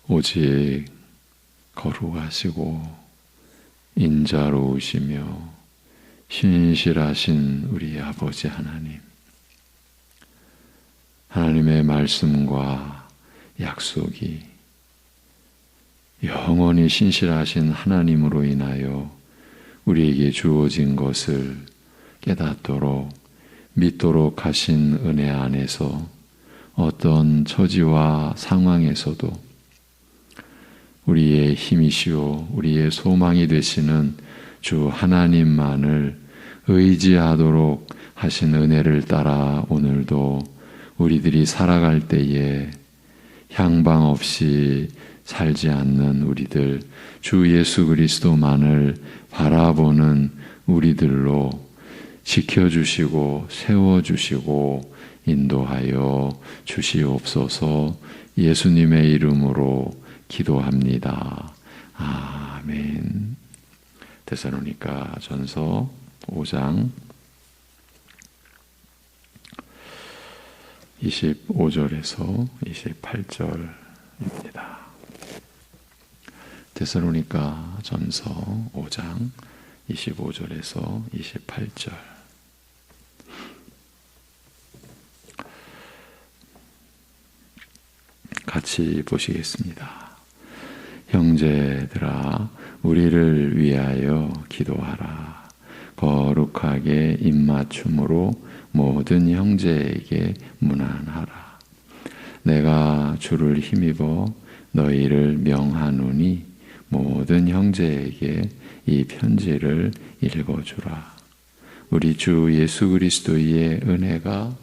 오직 거룩하시고 인자로우시며 신실하신 우리 아버지 하나님, 하나님의 말씀과 약속이 영원히 신실하신 하나님으로 인하여 우리에게 주어진 것을 깨닫도록 믿도록 하신 은혜 안에서 어떤 처지와 상황에서도 우리의 힘이시오 우리의 소망이 되시는 주 하나님만을 의지하도록 하신 은혜를 따라 오늘도 우리들이 살아갈 때에 향방 없이 살지 않는 우리들, 주 예수 그리스도만을 바라보는 우리들로 지켜주시고 세워주시고 인도하여 주시옵소서. 예수님의 이름으로 기도합니다. 아멘. 데살로니가 전서 5장 25절에서 28절입니다. 데살로니가 전서 5장 25절에서 28절. 같이 보시겠습니다. 형제들아, 우리를 위하여 기도하라. 거룩하게 입맞춤으로 모든 형제에게 문안하라. 내가 주를 힘입어 너희를 명하노니 모든 형제에게 이 편지를 읽어주라. 우리 주 예수 그리스도의 은혜가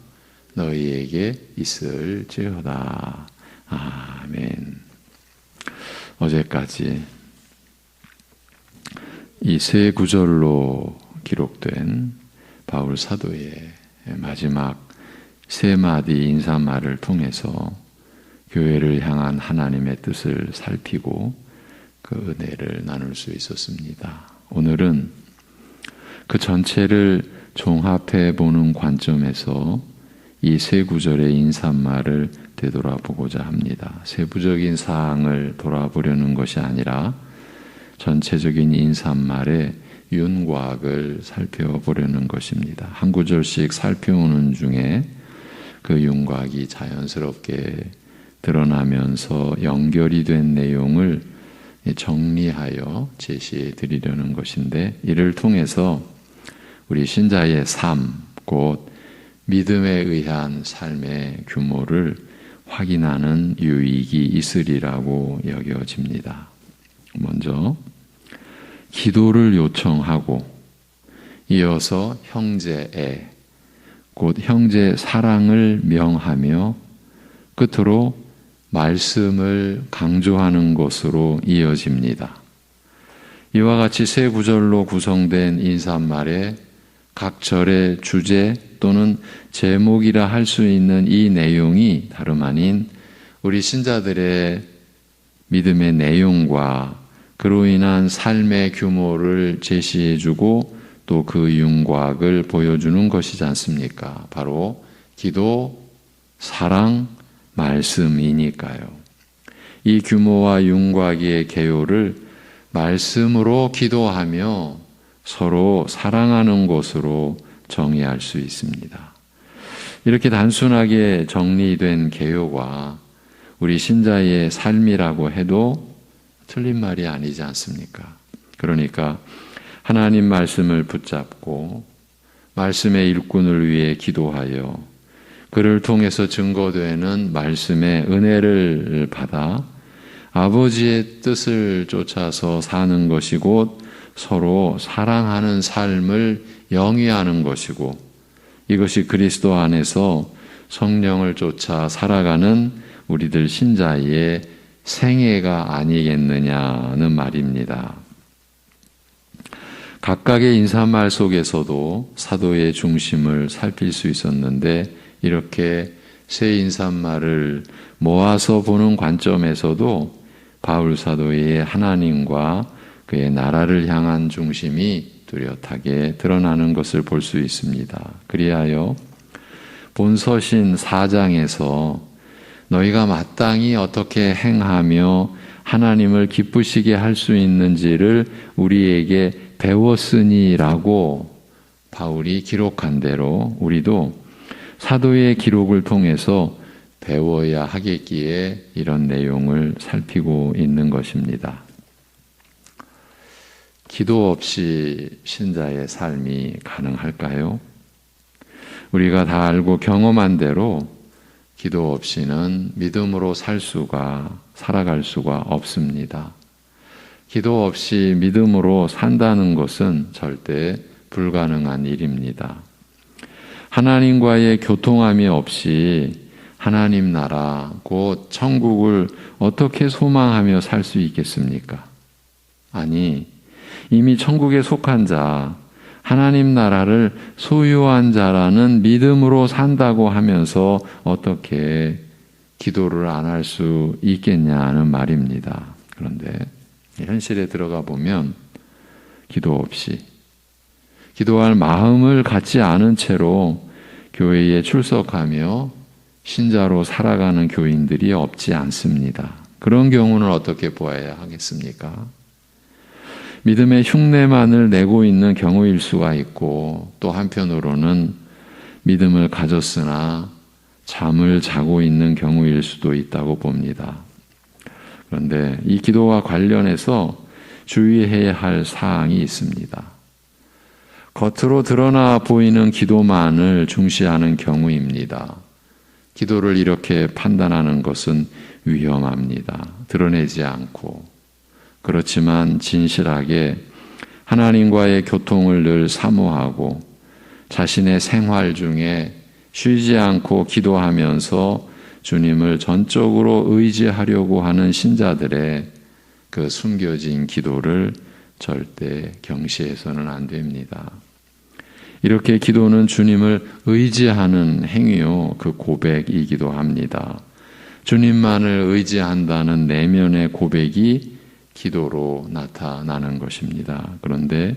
너희에게 있을지어다. 아멘. 어제까지 이 세 구절로 기록된 바울 사도의 마지막 세 마디 인사말을 통해서 교회를 향한 하나님의 뜻을 살피고 그 은혜를 나눌 수 있었습니다. 오늘은 그 전체를 종합해 보는 관점에서 이 세 구절의 인사말을 되돌아보고자 합니다. 세부적인 사항을 돌아보려는 것이 아니라 전체적인 인사말의 윤곽을 살펴보려는 것입니다. 한 구절씩 살펴오는 중에 그 윤곽이 자연스럽게 드러나면서 연결이 된 내용을 정리하여 제시해 드리려는 것인데, 이를 통해서 우리 신자의 삶, 곧 믿음에 의한 삶의 규모를 확인하는 유익이 있으리라고 여겨집니다. 먼저 기도를 요청하고 이어서 형제애, 곧 형제 사랑을 명하며 끝으로 말씀을 강조하는 것으로 이어집니다. 이와 같이 세 구절로 구성된 인사말의 각 절의 주제 또는 제목이라 할 수 있는 이 내용이 다름 아닌 우리 신자들의 믿음의 내용과 그로 인한 삶의 규모를 제시해주고 또 그 윤곽을 보여주는 것이지 않습니까? 바로 기도, 사랑, 말씀이니까요. 이 규모와 윤곽의 개요를 말씀으로 기도하며 서로 사랑하는 것으로 정의할 수 있습니다. 이렇게 단순하게 정리된 개요가 우리 신자의 삶이라고 해도 틀린 말이 아니지 않습니까? 그러니까 하나님 말씀을 붙잡고 말씀의 일꾼을 위해 기도하여 그를 통해서 증거되는 말씀의 은혜를 받아 아버지의 뜻을 쫓아서 사는 것이 곧 서로 사랑하는 삶을 영위하는 것이고, 이것이 그리스도 안에서 성령을 쫓아 살아가는 우리들 신자의 생애가 아니겠느냐는 말입니다. 각각의 인사말 속에서도 사도의 중심을 살필 수 있었는데, 이렇게 세 인사말을 모아서 보는 관점에서도 바울 사도의 하나님과 그의 나라를 향한 중심이 뚜렷하게 드러나는 것을 볼 수 있습니다. 그리하여 본서신 4장에서 너희가 마땅히 어떻게 행하며 하나님을 기쁘시게 할 수 있는지를 우리에게 배웠으니라고 바울이 기록한 대로 우리도 사도의 기록을 통해서 배워야 하겠기에 이런 내용을 살피고 있는 것입니다. 기도 없이 신자의 삶이 가능할까요? 우리가 다 알고 경험한 대로 기도 없이는 믿음으로 살아갈 수가 없습니다. 기도 없이 믿음으로 산다는 것은 절대 불가능한 일입니다. 하나님과의 교통함이 없이 하나님 나라, 곧 천국을 어떻게 소망하며 살 수 있겠습니까? 아니, 이미 천국에 속한 자, 하나님 나라를 소유한 자라는 믿음으로 산다고 하면서 어떻게 기도를 안 할 수 있겠냐는 말입니다. 그런데 현실에 들어가 보면 기도 없이, 기도할 마음을 갖지 않은 채로 교회에 출석하며 신자로 살아가는 교인들이 없지 않습니다. 그런 경우는 어떻게 보아야 하겠습니까? 믿음의 흉내만을 내고 있는 경우일 수가 있고, 또 한편으로는 믿음을 가졌으나 잠을 자고 있는 경우일 수도 있다고 봅니다. 그런데 이 기도와 관련해서 주의해야 할 사항이 있습니다. 겉으로 드러나 보이는 기도만을 중시하는 경우입니다. 기도를 이렇게 판단하는 것은 위험합니다. 드러내지 않고. 그렇지만 진실하게 하나님과의 교통을 늘 사모하고 자신의 생활 중에 쉬지 않고 기도하면서 주님을 전적으로 의지하려고 하는 신자들의 그 숨겨진 기도를 절대 경시해서는 안 됩니다. 이렇게 기도는 주님을 의지하는 행위요, 그 고백이기도 합니다. 주님만을 의지한다는 내면의 고백이 기도로 나타나는 것입니다. 그런데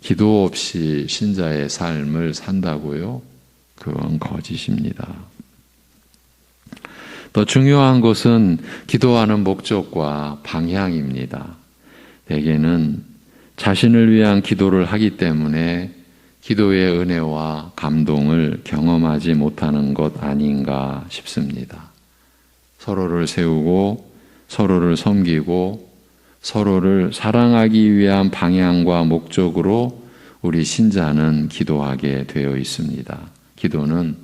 기도 없이 신자의 삶을 산다고요? 그건 거짓입니다. 더 중요한 것은 기도하는 목적과 방향입니다. 대개는 자신을 위한 기도를 하기 때문에 기도의 은혜와 감동을 경험하지 못하는 것 아닌가 싶습니다. 서로를 세우고 서로를 섬기고 서로를 사랑하기 위한 방향과 목적으로 우리 신자는 기도하게 되어 있습니다. 기도는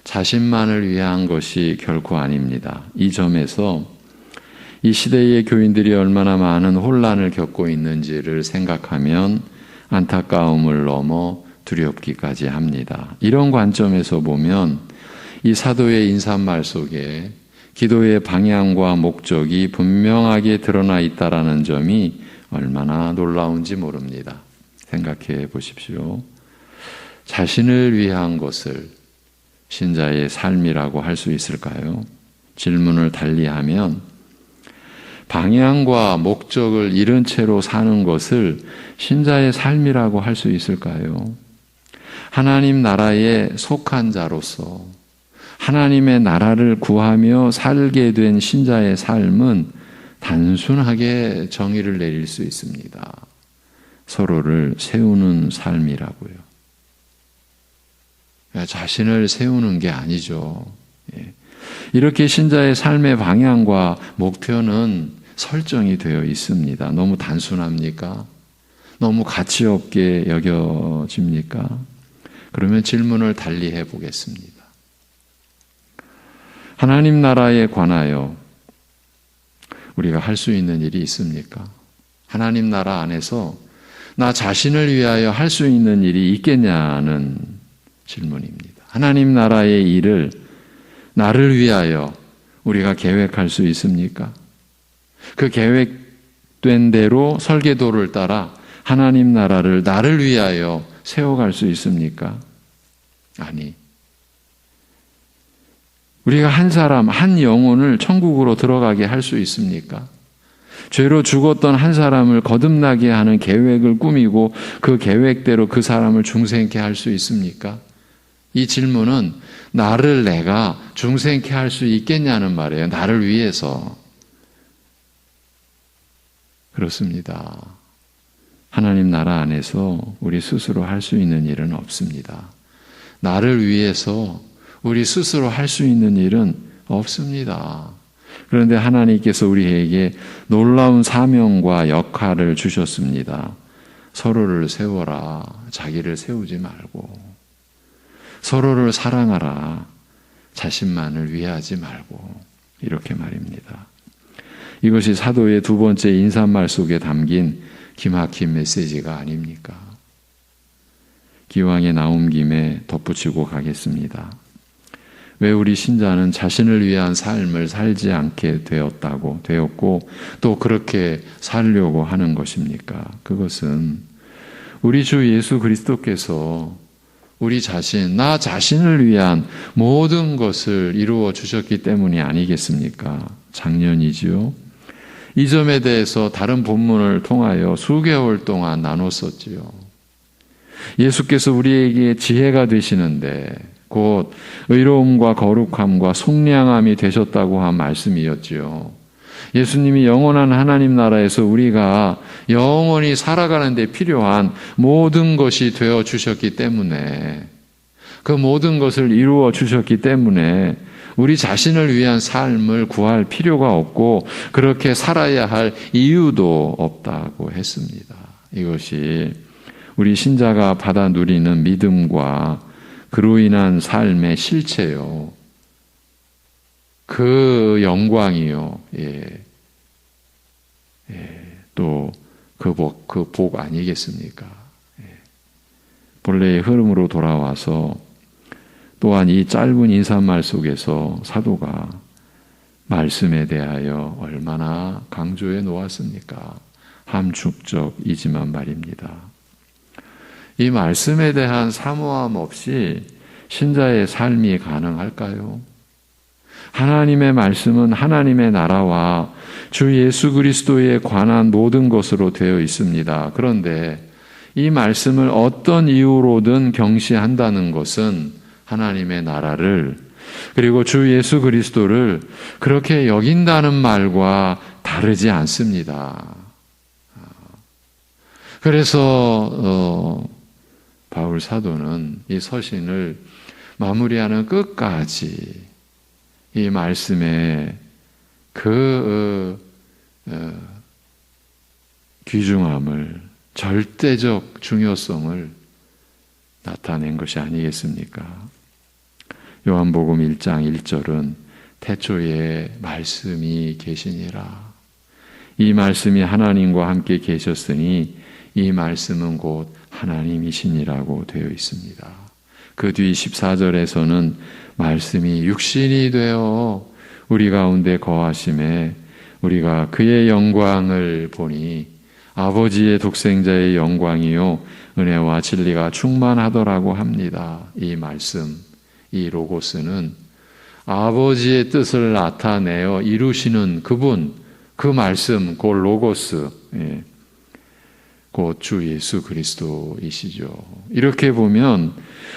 자신만을 위한 것이 결코 아닙니다. 이 점에서 이 시대의 교인들이 얼마나 많은 혼란을 겪고 있는지를 생각하면 안타까움을 넘어 두렵기까지 합니다. 이런 관점에서 보면 이 사도의 인사말 속에 기도의 방향과 목적이 분명하게 드러나 있다는 점이 얼마나 놀라운지 모릅니다. 생각해 보십시오. 자신을 위한 것을 신자의 삶이라고 할 수 있을까요? 질문을 달리하면 방향과 목적을 잃은 채로 사는 것을 신자의 삶이라고 할 수 있을까요? 하나님 나라에 속한 자로서 하나님의 나라를 구하며 살게 된 신자의 삶은 단순하게 정의를 내릴 수 있습니다. 서로를 세우는 삶이라고요. 자신을 세우는 게 아니죠. 이렇게 신자의 삶의 방향과 목표는 설정이 되어 있습니다. 너무 단순합니까? 너무 가치 없게 여겨집니까? 그러면 질문을 달리 해보겠습니다. 하나님 나라에 관하여 우리가 할 수 있는 일이 있습니까? 하나님 나라 안에서 나 자신을 위하여 할 수 있는 일이 있겠냐는 질문입니다. 하나님 나라의 일을 나를 위하여 우리가 계획할 수 있습니까? 그 계획된 대로 설계도를 따라 하나님 나라를 나를 위하여 세워갈 수 있습니까? 아니. 우리가 한 사람, 한 영혼을 천국으로 들어가게 할 수 있습니까? 죄로 죽었던 한 사람을 거듭나게 하는 계획을 꾸미고 그 계획대로 그 사람을 중생케 할 수 있습니까? 이 질문은 나를 내가 중생케 할 수 있겠냐는 말이에요. 나를 위해서. 그렇습니다. 하나님 나라 안에서 우리 스스로 할 수 있는 일은 없습니다. 나를 위해서 우리 스스로 할 수 있는 일은 없습니다. 그런데 하나님께서 우리에게 놀라운 사명과 역할을 주셨습니다. 서로를 세워라. 자기를 세우지 말고. 서로를 사랑하라. 자신만을 위하지 말고. 이렇게 말입니다. 이것이 사도의 두 번째 인사말 속에 담긴 기막힌 메시지가 아닙니까? 기왕에 나온 김에 덧붙이고 가겠습니다. 왜 우리 신자는 자신을 위한 삶을 살지 않게 되었고 또 그렇게 살려고 하는 것입니까? 그것은 우리 주 예수 그리스도께서 우리 자신, 나 자신을 위한 모든 것을 이루어 주셨기 때문이 아니겠습니까? 작년이지요. 이 점에 대해서 다른 본문을 통하여 수개월 동안 나눴었지요. 예수께서 우리에게 지혜가 되시는데 곧 의로움과 거룩함과 속량함이 되셨다고 한 말씀이었지요. 예수님이 영원한 하나님 나라에서 우리가 영원히 살아가는 데 필요한 모든 것이 되어 주셨기 때문에 그 모든 것을 이루어 주셨기 때문에 우리 자신을 위한 삶을 구할 필요가 없고 그렇게 살아야 할 이유도 없다고 했습니다. 이것이 우리 신자가 받아 누리는 믿음과 그로 인한 삶의 실체요. 그 영광이요. 또 그 복 아니겠습니까? 본래의 흐름으로 돌아와서 또한 이 짧은 인사말 속에서 사도가 말씀에 대하여 얼마나 강조해 놓았습니까? 함축적이지만 말입니다. 이 말씀에 대한 사모함 없이 신자의 삶이 가능할까요? 하나님의 말씀은 하나님의 나라와 주 예수 그리스도에 관한 모든 것으로 되어 있습니다. 그런데 이 말씀을 어떤 이유로든 경시한다는 것은 하나님의 나라를 그리고 주 예수 그리스도를 그렇게 여긴다는 말과 다르지 않습니다. 그래서 바울 사도는 이 서신을 마무리하는 끝까지 이 말씀의 그 귀중함을, 절대적 중요성을 나타낸 것이 아니겠습니까? 요한복음 1장 1절은 태초에 말씀이 계시니라. 이 말씀이 하나님과 함께 계셨으니 이 말씀은 곧 하나님이시니라고 되어 있습니다. 그 뒤 14절에서는 말씀이 육신이 되어 우리 가운데 거하심에 우리가 그의 영광을 보니 아버지의 독생자의 영광이요 은혜와 진리가 충만하더라고 합니다. 이 말씀, 이 로고스는 아버지의 뜻을 나타내어 이루시는 그분, 그 말씀, 그 로고스, 곧 주 예수 그리스도이시죠. 이렇게 보면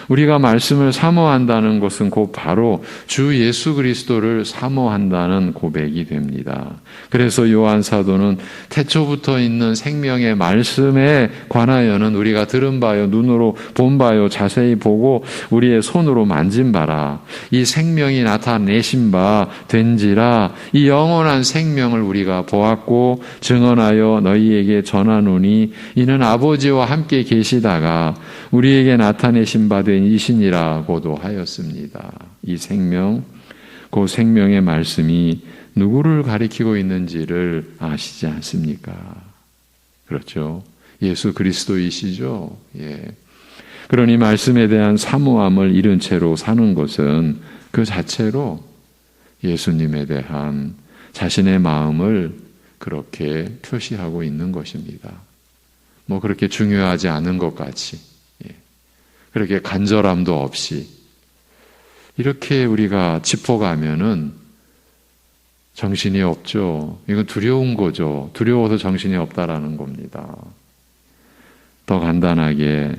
우리가 말씀을 사모한다는 것은 곧 바로 주 예수 그리스도를 사모한다는 고백이 됩니다. 그래서 요한 사도는 태초부터 있는 생명의 말씀에 관하여는 우리가 들은 바요, 눈으로 본 바요, 자세히 보고 우리의 손으로 만진 바라. 이 생명이 나타내신 바 된지라. 이 영원한 생명을 우리가 보았고 증언하여 너희에게 전하노니 이는 아버지와 함께 계시다가 우리에게 나타내신 바 된 이신이라고도 하였습니다. 이 생명, 그 생명의 말씀이 누구를 가리키고 있는지를 아시지 않습니까? 그렇죠. 예수 그리스도이시죠. 그러니 말씀에 대한 사모함을 잃은 채로 사는 것은 그 자체로 예수님에 대한 자신의 마음을 그렇게 표시하고 있는 것입니다. 뭐 그렇게 중요하지 않은 것 같이, 그렇게 간절함도 없이 이렇게 우리가 짚어가면은 정신이 없죠. 이건 두려운 거죠. 두려워서 정신이 없다라는 겁니다. 더 간단하게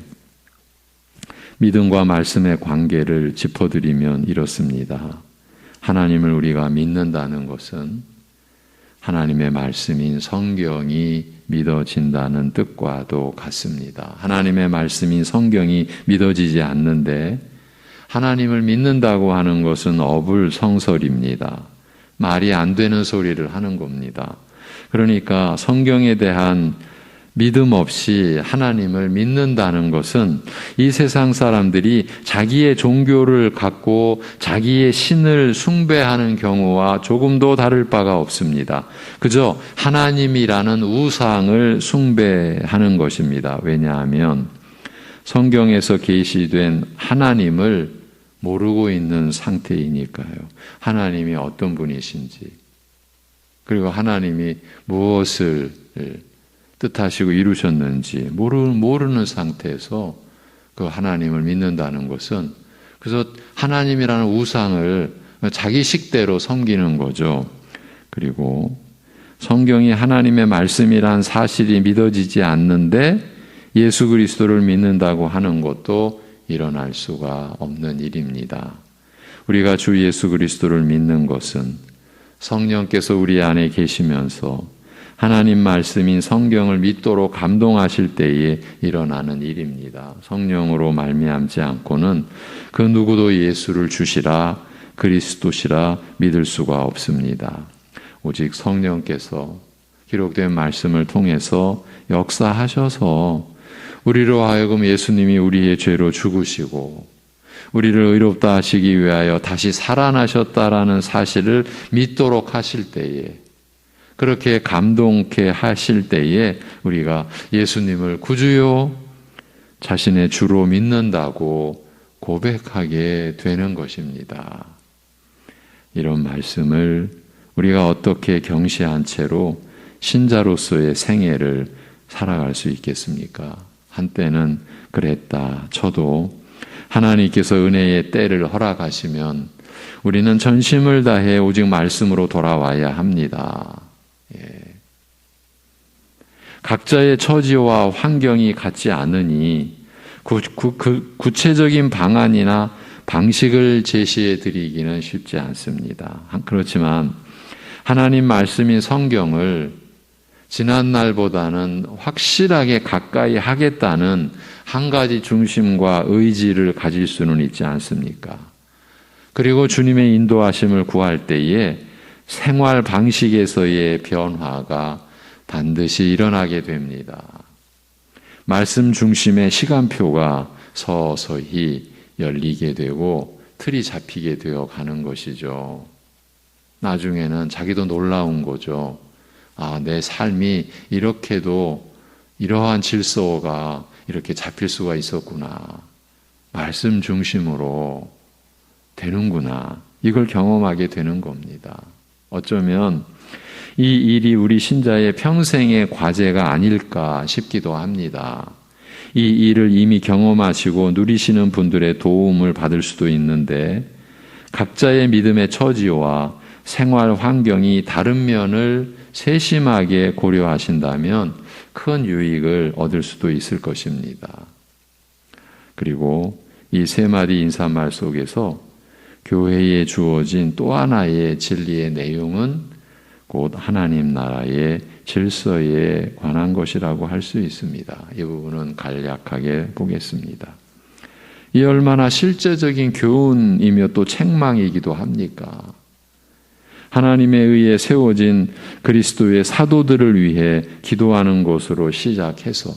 믿음과 말씀의 관계를 짚어드리면 이렇습니다. 하나님을 우리가 믿는다는 것은 하나님의 말씀인 성경이 믿어진다는 뜻과도 같습니다. 하나님의 말씀인 성경이 믿어지지 않는데 하나님을 믿는다고 하는 것은 어불성설입니다. 말이 안 되는 소리를 하는 겁니다. 그러니까 성경에 대한 믿음 없이 하나님을 믿는다는 것은 이 세상 사람들이 자기의 종교를 갖고 자기의 신을 숭배하는 경우와 조금도 다를 바가 없습니다. 그저 하나님이라는 우상을 숭배하는 것입니다. 왜냐하면 성경에서 계시된 하나님을 모르고 있는 상태이니까요. 하나님이 어떤 분이신지, 그리고 하나님이 무엇을 뜻하시고 이루셨는지 모르는 상태에서 그 하나님을 믿는다는 것은 그래서 하나님이라는 우상을 자기 식대로 섬기는 거죠. 그리고 성경이 하나님의 말씀이란 사실이 믿어지지 않는데 예수 그리스도를 믿는다고 하는 것도 일어날 수가 없는 일입니다. 우리가 주 예수 그리스도를 믿는 것은 성령께서 우리 안에 계시면서 하나님 말씀인 성경을 믿도록 감동하실 때에 일어나는 일입니다. 성령으로 말미암지 않고는 그 누구도 예수를 주시라 그리스도시라 믿을 수가 없습니다. 오직 성령께서 기록된 말씀을 통해서 역사하셔서 우리로 하여금 예수님이 우리의 죄로 죽으시고 우리를 의롭다 하시기 위하여 다시 살아나셨다라는 사실을 믿도록 하실 때에, 그렇게 감동케 하실 때에 우리가 예수님을 구주요 자신의 주로 믿는다고 고백하게 되는 것입니다. 이런 말씀을 우리가 어떻게 경시한 채로 신자로서의 생애를 살아갈 수 있겠습니까? 한때는 그랬다 쳐도 하나님께서 은혜의 때를 허락하시면 우리는 전심을 다해 오직 말씀으로 돌아와야 합니다. 각자의 처지와 환경이 같지 않으니 구체적인 방안이나 방식을 제시해 드리기는 쉽지 않습니다. 그렇지만 하나님 말씀인 성경을 지난날보다는 확실하게 가까이 하겠다는 한 가지 중심과 의지를 가질 수는 있지 않습니까? 그리고 주님의 인도하심을 구할 때에 생활 방식에서의 변화가 반드시 일어나게 됩니다. 말씀 중심의 시간표가 서서히 열리게 되고 틀이 잡히게 되어 가는 것이죠. 나중에는 자기도 놀라운 거죠. 아, 내 삶이 이렇게도 이러한 질서가 이렇게 잡힐 수가 있었구나. 말씀 중심으로 되는구나. 이걸 경험하게 되는 겁니다. 어쩌면 이 일이 우리 신자의 평생의 과제가 아닐까 싶기도 합니다. 이 일을 이미 경험하시고 누리시는 분들의 도움을 받을 수도 있는데 각자의 믿음의 처지와 생활 환경이 다른 면을 세심하게 고려하신다면 큰 유익을 얻을 수도 있을 것입니다. 그리고 이 세 마디 인사말 속에서 교회에 주어진 또 하나의 진리의 내용은 곧 하나님 나라의 질서에 관한 것이라고 할 수 있습니다. 이 부분은 간략하게 보겠습니다. 이 얼마나 실제적인 교훈이며 또 책망이기도 합니까? 하나님에 의해 세워진 그리스도의 사도들을 위해 기도하는 것으로 시작해서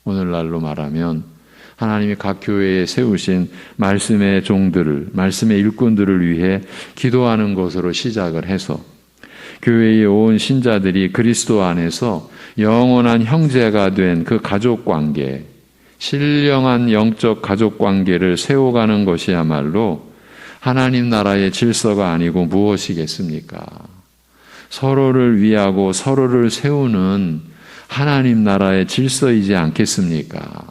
오늘날로 말하면 하나님이 각 교회에 세우신 말씀의 종들을, 말씀의 일꾼들을 위해 기도하는 것으로 시작을 해서 교회에 온 신자들이 그리스도 안에서 영원한 형제가 된 그 가족관계, 신령한 영적 가족관계를 세워가는 것이야말로 하나님 나라의 질서가 아니고 무엇이겠습니까? 서로를 위하고 서로를 세우는 하나님 나라의 질서이지 않겠습니까?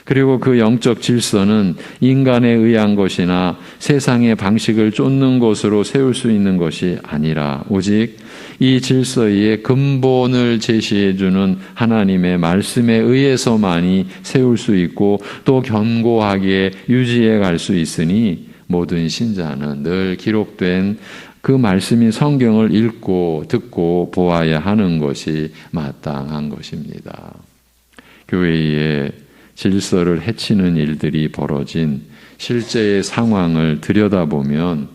그리고 그 영적 질서는 인간에 의한 것이나 세상의 방식을 쫓는 것으로 세울 수 있는 것이 아니라 오직 이 질서의 근본을 제시해주는 하나님의 말씀에 의해서만이 세울 수 있고 또 견고하게 유지해 갈 수 있으니 모든 신자는 늘 기록된 그 말씀인 성경을 읽고 듣고 보아야 하는 것이 마땅한 것입니다. 교회의 질서를 해치는 일들이 벌어진 실제의 상황을 들여다보면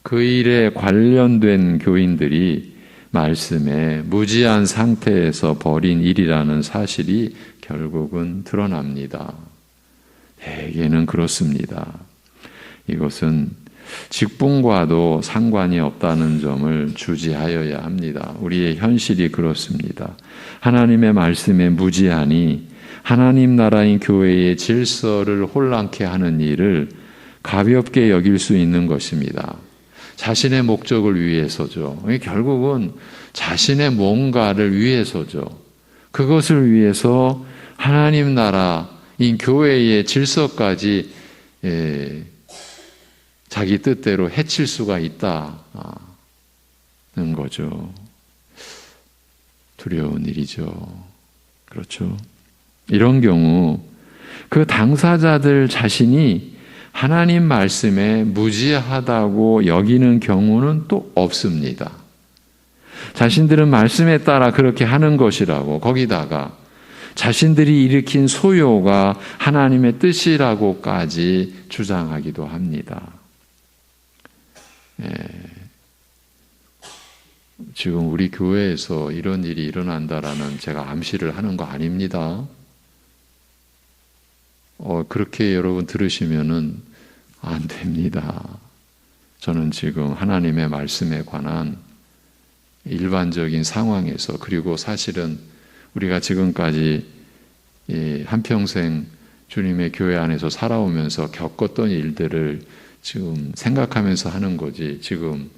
그 일에 관련된 교인들이 말씀에 무지한 상태에서 벌인 일이라는 사실이 결국은 드러납니다. 대개는 그렇습니다. 이것은 직분과도 상관이 없다는 점을 주지하여야 합니다. 우리의 현실이 그렇습니다. 하나님의 말씀에 무지하니 하나님 나라인 교회의 질서를 혼란케 하는 일을 가볍게 여길 수 있는 것입니다. 자신의 목적을 위해서죠. 결국은 자신의 뭔가를 위해서죠. 그것을 위해서 하나님 나라인 교회의 질서까지 자기 뜻대로 해칠 수가 있다는 거죠. 두려운 일이죠. 그렇죠. 이런 경우 그 당사자들 자신이 하나님 말씀에 무지하다고 여기는 경우는 또 없습니다. 자신들은 말씀에 따라 그렇게 하는 것이라고, 거기다가 자신들이 일으킨 소요가 하나님의 뜻이라고까지 주장하기도 합니다. 지금 우리 교회에서 이런 일이 일어난다라는 제가 암시를 하는 거 아닙니다. 그렇게 여러분 들으시면은 안 됩니다. 저는 지금 하나님의 말씀에 관한 일반적인 상황에서, 그리고 사실은 우리가 지금까지 한평생 주님의 교회 안에서 살아오면서 겪었던 일들을 지금 생각하면서 하는 거지, 지금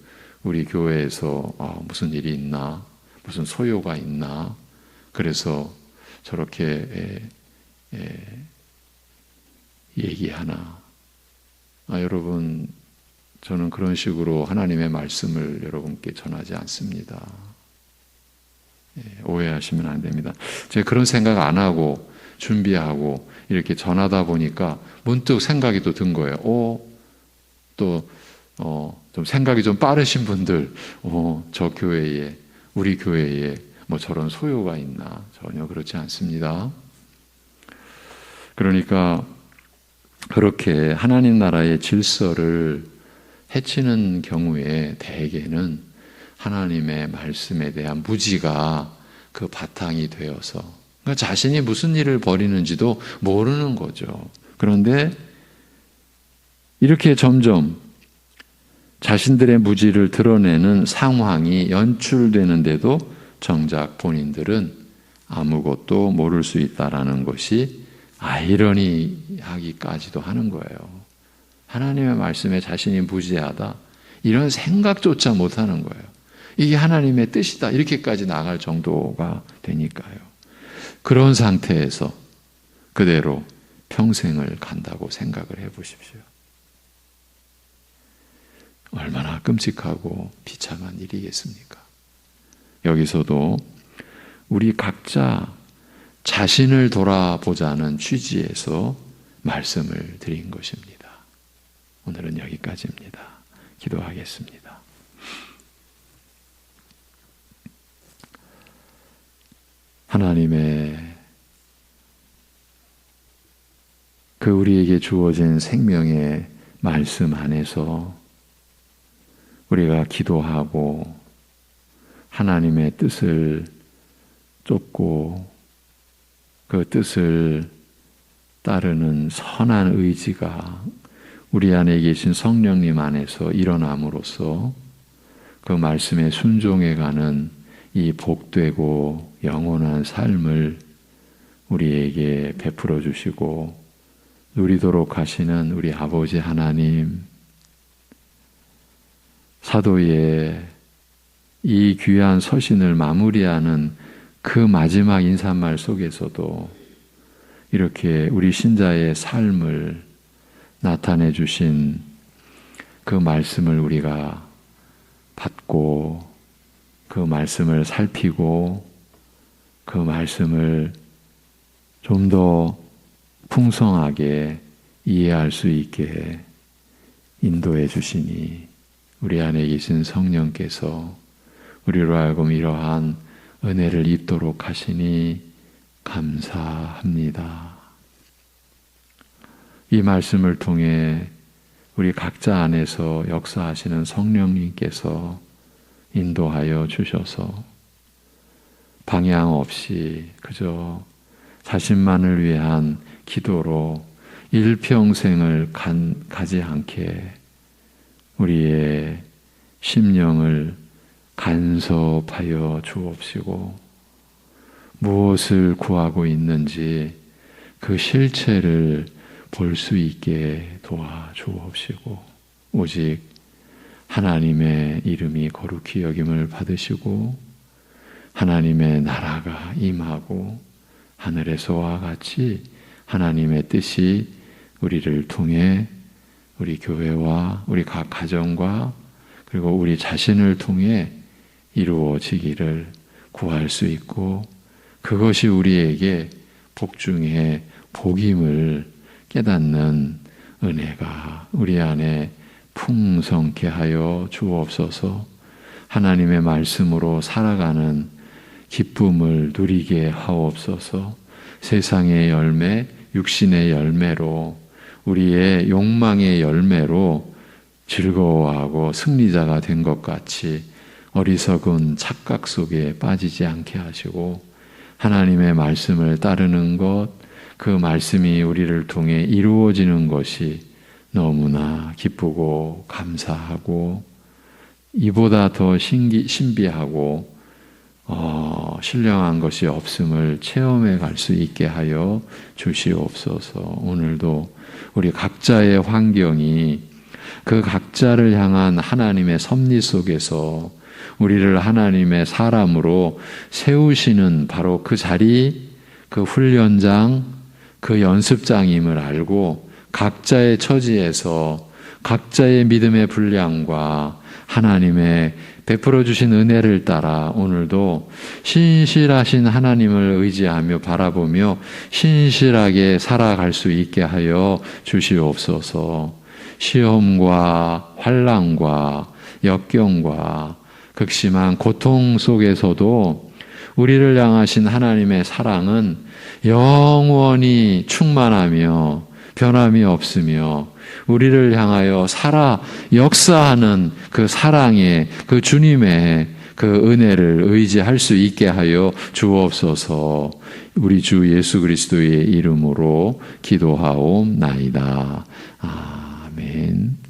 우리 교회에서 무슨 일이 있나, 무슨 소요가 있나, 그래서 저렇게 얘기하나. 여러분, 저는 그런 식으로 하나님의 말씀을 여러분께 전하지 않습니다. 오해하시면 안 됩니다. 제가 그런 생각 안 하고 준비하고 이렇게 전하다 보니까 문득 생각이 또 든 거예요. 좀 생각이 좀 빠르신 분들, 저 교회에, 우리 교회에 뭐 저런 소요가 있나? 전혀 그렇지 않습니다. 그러니까 그렇게 하나님 나라의 질서를 해치는 경우에 대개는 하나님의 말씀에 대한 무지가 그 바탕이 되어서, 그러니까 자신이 무슨 일을 벌이는지도 모르는 거죠. 그런데 이렇게 점점 자신들의 무지를 드러내는 상황이 연출되는데도 정작 본인들은 아무것도 모를 수 있다라는 것이 아이러니하기까지도 하는 거예요. 하나님의 말씀에 자신이 무지하다, 이런 생각조차 못하는 거예요. 이게 하나님의 뜻이다, 이렇게까지 나갈 정도가 되니까요. 그런 상태에서 그대로 평생을 간다고 생각을 해보십시오. 얼마나 끔찍하고 비참한 일이겠습니까? 여기서도 우리 각자 자신을 돌아보자는 취지에서 말씀을 드린 것입니다. 오늘은 여기까지입니다. 기도하겠습니다. 하나님의 그 우리에게 주어진 생명의 말씀 안에서 우리가 기도하고 하나님의 뜻을 쫓고 그 뜻을 따르는 선한 의지가 우리 안에 계신 성령님 안에서 일어남으로써 그 말씀에 순종해가는 이 복되고 영원한 삶을 우리에게 베풀어 주시고 누리도록 하시는 우리 아버지 하나님, 사도의 이 귀한 서신을 마무리하는 그 마지막 인사말 속에서도 이렇게 우리 신자의 삶을 나타내 주신 그 말씀을 우리가 받고 그 말씀을 살피고 그 말씀을 좀 더 풍성하게 이해할 수 있게 인도해 주시니 우리 안에 계신 성령께서 우리로 하여금 이러한 은혜를 입도록 하시니 감사합니다. 이 말씀을 통해 우리 각자 안에서 역사하시는 성령님께서 인도하여 주셔서 방향 없이 그저 자신만을 위한 기도로 일평생을 가지 않게 우리의 심령을 간섭하여 주옵시고 무엇을 구하고 있는지 그 실체를 볼 수 있게 도와주옵시고 오직 하나님의 이름이 거룩히 여김을 받으시고 하나님의 나라가 임하고 하늘에서와 같이 하나님의 뜻이 우리를 통해 우리 교회와 우리 각 가정과 그리고 우리 자신을 통해 이루어지기를 구할 수 있고 그것이 우리에게 복 중에 복임을 깨닫는 은혜가 우리 안에 풍성케 하여 주옵소서. 하나님의 말씀으로 살아가는 기쁨을 누리게 하옵소서. 세상의 열매, 육신의 열매로 우리의 욕망의 열매로 즐거워하고 승리자가 된 것 같이 어리석은 착각 속에 빠지지 않게 하시고 하나님의 말씀을 따르는 것, 그 말씀이 우리를 통해 이루어지는 것이 너무나 기쁘고 감사하고 이보다 더 신비하고 신령한 것이 없음을 체험해 갈 수 있게 하여 주시옵소서. 오늘도 우리 각자의 환경이 그 각자를 향한 하나님의 섭리 속에서 우리를 하나님의 사람으로 세우시는 바로 그 자리, 그 훈련장, 그 연습장임을 알고 각자의 처지에서 각자의 믿음의 분량과 하나님의 베풀어 주신 은혜를 따라 오늘도 신실하신 하나님을 의지하며 바라보며 신실하게 살아갈 수 있게 하여 주시옵소서. 시험과 환난과 역경과 극심한 고통 속에서도 우리를 향하신 하나님의 사랑은 영원히 충만하며 변함이 없으며 우리를 향하여 역사하는 그 사랑의 그 주님의 그 은혜를 의지할 수 있게 하여 주옵소서. 우리 주 예수 그리스도의 이름으로 기도하옵나이다. 아멘.